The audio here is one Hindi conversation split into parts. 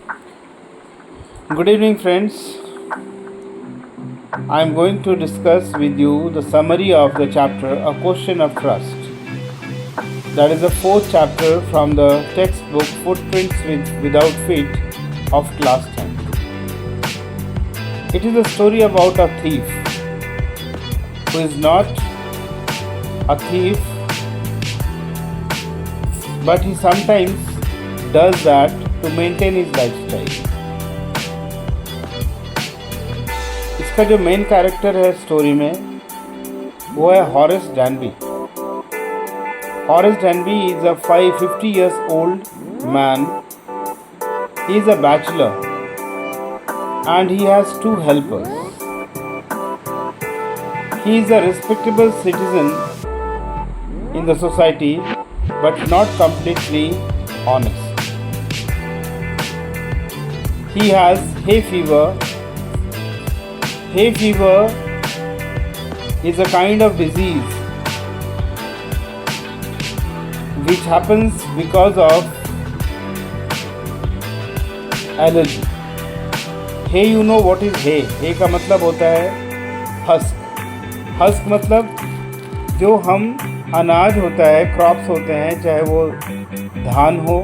Good evening, friends. I am going to discuss with you the summary of the chapter A Question of Trust. That is the fourth chapter from the textbook Footprints Without Feet of class 10th. It is a story about a thief who is not a thief, but he sometimes does that to maintain his lifestyle. इसका जो मेन कैरेक्टर है स्टोरी में वो है Horace डैनबी. Horace Danby is a 50 years old man. He is a bachelor and he has 2 helpers. He is a respectable citizen in the society but not completely honest. He has hay fever. Hay fever is a kind of disease which happens because of allergy. Hay, you know what is hay? Hay का मतलब होता है हस्क. हस्क मतलब जो हम अनाज होता है, क्रॉप्स होते हैं, चाहे वो धान हो,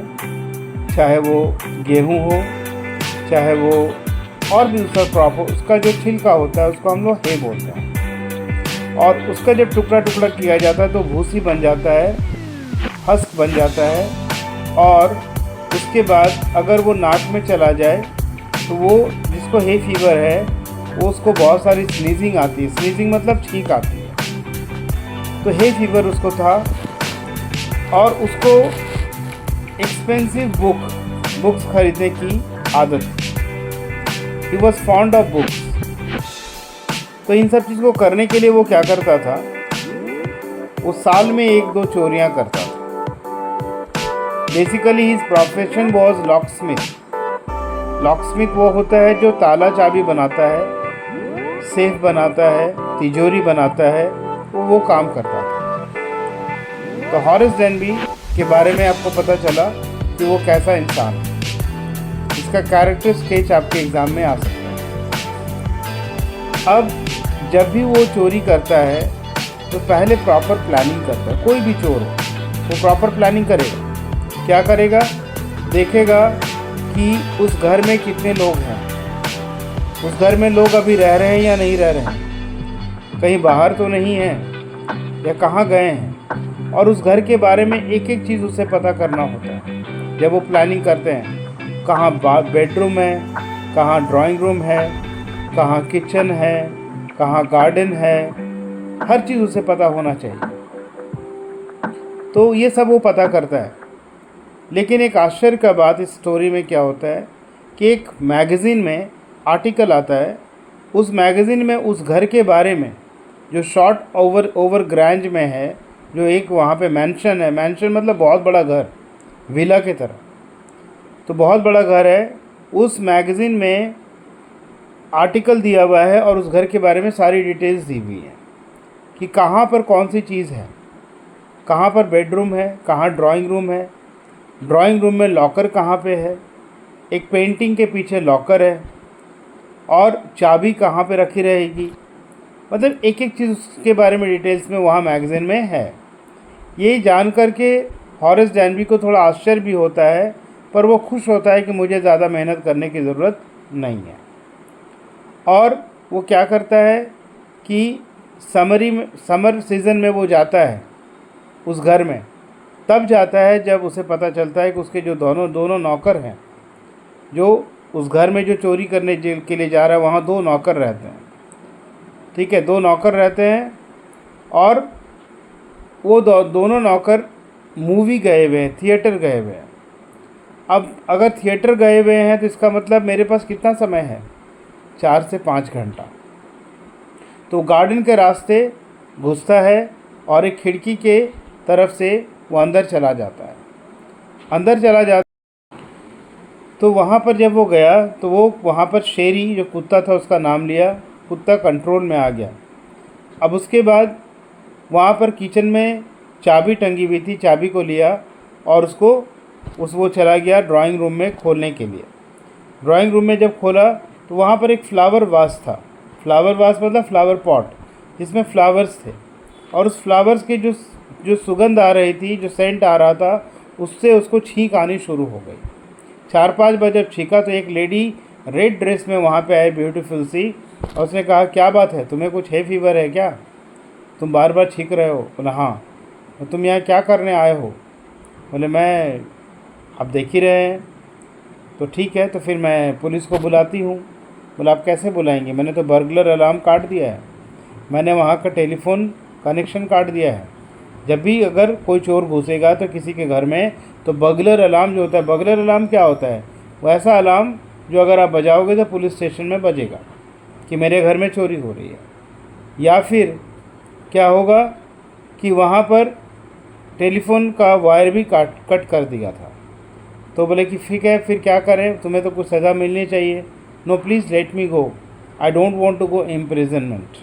चाहे वो गेहूँ हो, चाहे वो और भी दूसरा क्रॉप हो, उसका जो छिलका होता है उसको हम लोग hay बोलते हैं. और उसका जब टुकड़ा टुकड़ा किया जाता है तो भूसी बन जाता है, हस्क बन जाता है. और उसके बाद अगर वो नाक में चला जाए तो वो जिसको हे फीवर है वो उसको बहुत सारी स्नीजिंग आती है. स्नीजिंग मतलब छींक आती है. तो हे फीवर उसको था और उसको एक्सपेंसिव बुक्स खरीदने की आदत थी. He was fond of books. तो इन सब चीज़ को करने के लिए वो क्या करता था, वो साल में 1-2 चोरियाँ करता था. Basically his profession was locksmith. Locksmith वो होता है जो ताला चाबी बनाता है, सेफ बनाता है, तिजोरी बनाता है, वो काम करता था. तो हॉरेस डैनबी के बारे में आपको पता चला कि वो कैसा इंसान है. इसका कैरेक्टर स्केच आपके एग्ज़ाम में आ सकता है. अब जब भी वो चोरी करता है तो पहले प्रॉपर प्लानिंग करता है. कोई भी चोर हो वो प्रॉपर प्लानिंग करेगा. क्या करेगा, देखेगा कि उस घर में कितने लोग हैं, उस घर में लोग अभी रह रहे हैं या नहीं रह रहे हैं, कहीं बाहर तो नहीं है या कहाँ गए हैं. और उस घर के बारे में एक एक चीज़ उसे पता करना होता है. जब वो प्लानिंग करते हैं, कहाँ बेडरूम है, कहाँ ड्राइंग रूम है, कहाँ किचन है, कहाँ गार्डन है, हर चीज़ उसे पता होना चाहिए. तो ये सब वो पता करता है. लेकिन एक आश्चर्य का बात इस स्टोरी में क्या होता है कि एक मैगज़ीन में आर्टिकल आता है. उस मैगज़ीन में उस घर के बारे में जो शॉर्ट ओवर ग्रैंज में है, जो एक वहाँ पे मैंशन है. मैंशन मतलब बहुत बड़ा घर, विला के तरह. तो बहुत बड़ा घर है. उस मैगज़ीन में आर्टिकल दिया हुआ है और उस घर के बारे में सारी डिटेल्स दी हुई है कि कहाँ पर कौन सी चीज़ है, कहाँ पर बेडरूम है, कहाँ ड्राइंग रूम है, ड्राइंग रूम में लॉकर कहाँ पे है, एक पेंटिंग के पीछे लॉकर है, और चाबी कहाँ पे रखी रहेगी. मतलब एक एक चीज़ उसके बारे में डिटेल्स में वहाँ मैगज़ीन में है. ये जान कर के हॉरेस डैनबी को थोड़ा आश्चर्य भी होता है, पर वो खुश होता है कि मुझे ज़्यादा मेहनत करने की ज़रूरत नहीं है. और वो क्या करता है कि समर सीज़न में वो जाता है उस घर में. तब जाता है जब उसे पता चलता है कि उसके जो दोनों नौकर हैं, जो उस घर में जो चोरी करने के लिए जा रहा है, वहाँ 2 नौकर रहते हैं. ठीक है, 2 नौकर रहते हैं और वो दोनों नौकर मूवी गए हुए हैं, थिएटर गए हुए हैं. अब अगर थिएटर गए हुए हैं तो इसका मतलब मेरे पास कितना समय है, 4 से 5 घंटा. तो गार्डन के रास्ते घुसता है और एक खिड़की के तरफ से वो अंदर चला जाता है. तो वहाँ पर जब वो गया तो वो वहाँ पर शेरी जो कुत्ता था उसका नाम लिया. कुत्ता कंट्रोल में आ गया. अब उसके बाद वहाँ पर किचन में चाबी टंगी हुई थी, चाबी को लिया और वो चला गया ड्राइंग रूम में खोलने के लिए. ड्राइंग रूम में जब खोला तो वहाँ पर एक फ्लावर वास था। फ्लावर वास मतलब फ्लावर पॉट, जिसमें फ्लावर्स थे, और उस फ्लावर्स की जो जो सुगंध आ रही थी, जो सेंट आ रहा था, उससे उसको छींक आनी शुरू हो गई। 4-5 बजे जब छींका तो एक लेडी रेड ड्रेस में वहाँ पे आई, ब्यूटीफुल सी, और उसने कहा क्या बात है, तुम्हें कुछ है फीवर है क्या, तुम बार बार छींक रहे हो? बोला हाँ। तो तुम यहाँ क्या करने आए हो? बोले मैं, आप देख ही रहे हैं। तो ठीक है, तो फिर मैं पुलिस को बुलाती हूँ। बोला आप कैसे बुलाएंगे, मैंने तो बर्गलर अलार्म काट दिया है, मैंने वहाँ का टेलीफोन कनेक्शन काट दिया है। जब भी अगर कोई चोर घुसेगा तो किसी के घर में, तो बर्गलर अलार्म जो होता है, बर्गलर अलार्म क्या होता है, वो ऐसा अलार्म जो अगर आप बजाओगे तो पुलिस स्टेशन में बजेगा कि मेरे घर में चोरी हो रही है। या फिर क्या होगा कि वहाँ पर टेलीफोन का वायर भी कट कर दिया था। तो बोले कि ठीक है, फिर क्या करें, तुम्हें तो कुछ सज़ा मिलनी चाहिए। No please let me go, I don't want to go imprisonment,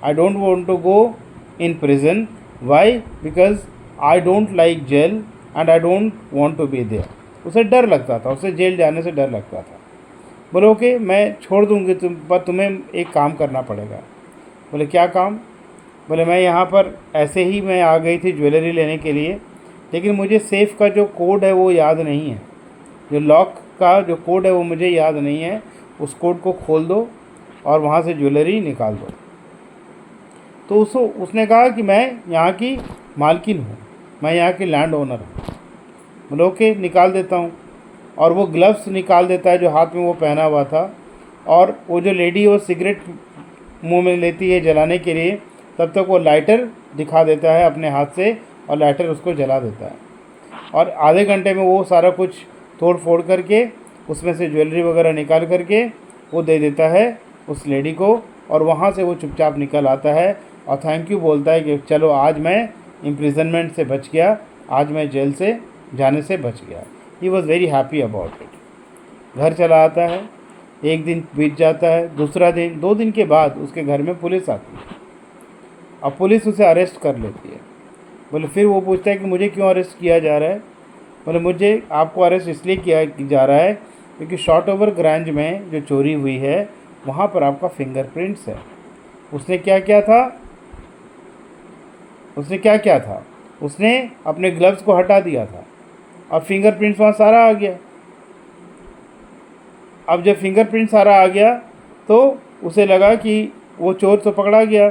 I don't want to go in prison, why, because I don't like jail and I don't want to be there. उसे डर लगता था, उसे जेल जाने से डर लगता था। बोले ओके मैं छोड़ दूँगी पर तुम्हें एक काम करना पड़ेगा। बोले क्या काम? बोले मैं यहाँ पर ऐसे ही मैं आ गई थी ज्वेलरी लेने के लिए, लेकिन मुझे सेफ़ का जो कोड है वो याद नहीं है, जो लॉक का जो कोड है वो मुझे याद नहीं है, उस कोड को खोल दो और वहाँ से ज्वेलरी निकाल दो। तो उसने कहा कि मैं यहाँ की मालकिन हूँ, मैं यहाँ की लैंड ओनर हूँ। बोले ओके निकाल देता हूँ। और वो ग्लव्स निकाल देता है जो हाथ में वो पहना हुआ था, और वो जो लेडी वो सिगरेट मुंह में लेती है जलाने के लिए, तब तक वो लाइटर दिखा देता है अपने हाथ से, और लाइटर उसको जला देता है। और आधे घंटे में वो सारा कुछ तोड़ फोड़ करके उसमें से ज्वेलरी वगैरह निकाल करके वो दे देता है उस लेडी को, और वहाँ से वो चुपचाप निकल आता है और थैंक यू बोलता है कि चलो आज मैं इम्प्रिजनमेंट से बच गया, आज मैं जेल से जाने से बच गया। He was very happy about it. घर चला आता है, एक दिन बीत जाता है, दूसरा दिन, 2 दिन के बाद उसके घर में पुलिस आती है। अब पुलिस उसे अरेस्ट कर लेती है। बोले फिर वो पूछता है कि मुझे क्यों अरेस्ट किया जा रहा है? बोले मुझे आपको अरेस्ट इसलिए किया जा रहा है क्योंकि शॉर्ट ओवर ग्रांज में जो चोरी हुई है वहाँ पर आपका फिंगरप्रिंट्स है। उसने क्या किया था, उसने अपने ग्लव्स को हटा दिया था और फिंगरप्रिंट्स वहाँ सारा आ गया। अब जब फिंगरप्रिंट सारा आ गया तो उसे लगा कि वो चोर तो पकड़ा गया,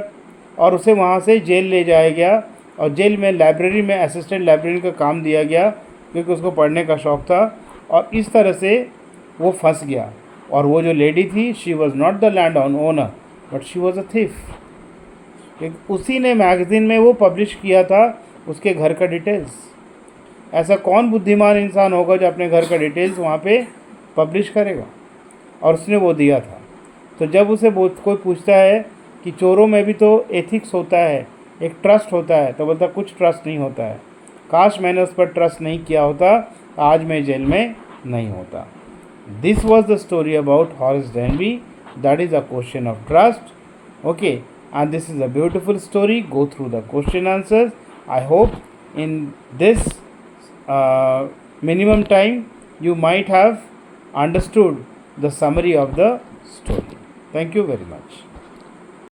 और उसे वहाँ से जेल ले जाया गया, और जेल में लाइब्रेरी में असिस्टेंट लाइब्रेरियन का काम दिया गया क्योंकि उसको पढ़ने का शौक़ था। और इस तरह से वो फंस गया। और वो जो लेडी थी, she was not the land owner but she was a thief. उसी ने मैगज़ीन में वो पब्लिश किया था उसके घर का डिटेल्स। ऐसा कौन बुद्धिमान इंसान होगा जो अपने घर का डिटेल्स वहाँ पे पब्लिश करेगा? और उसने वो दिया था। तो जब उसे कोई पूछता है कि चोरों में भी तो एथिक्स होता है, एक ट्रस्ट होता है, तो बोलता कुछ ट्रस्ट नहीं होता है, काश मैंने उस पर ट्रस्ट नहीं किया होता, आज मैं जेल में नहीं होता। This was the story about Horace Denby, that is a question of trust. Okay, and this is a beautiful story. Go through the question answers. I hope in this minimum time you might have understood the summary of the story. Thank you very much.